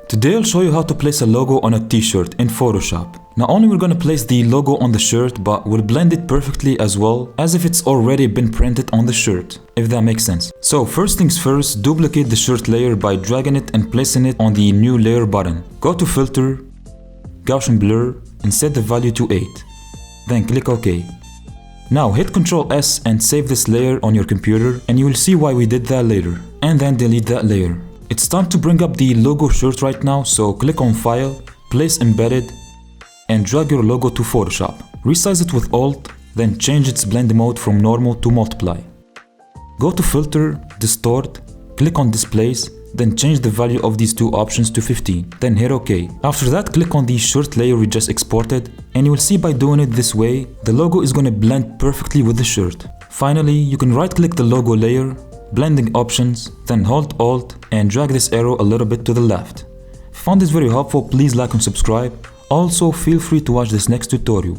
Today I'll show you how to place a logo on a t-shirt in Photoshop. Not only we're gonna place the logo on the shirt, but we'll blend it perfectly as well, as if it's already been printed on the shirt, if that makes sense. So first things first, duplicate the shirt layer by dragging it and placing it on the new layer button. Go to Filter, Gaussian Blur, and set the value to 8. Then click OK. Now hit Ctrl S and save this layer on your computer, and you will see why we did that later. And then delete that layer. It's time to bring up the logo shirt right now, so click on File, Place Embedded, and drag your logo to Photoshop. Resize it with Alt, then change its blend mode from normal to multiply. Go to Filter, Distort, click on Displace, then change the value of these two options to 15, then hit OK. After that, click on the shirt layer we just exported, and you will see by doing it this way, the logo is gonna blend perfectly with the shirt. Finally, you can right-click the logo layer, blending options, then hold Alt and drag this arrow a little bit to the left. If you found this very helpful, please like and subscribe. Also, feel free to watch this next tutorial.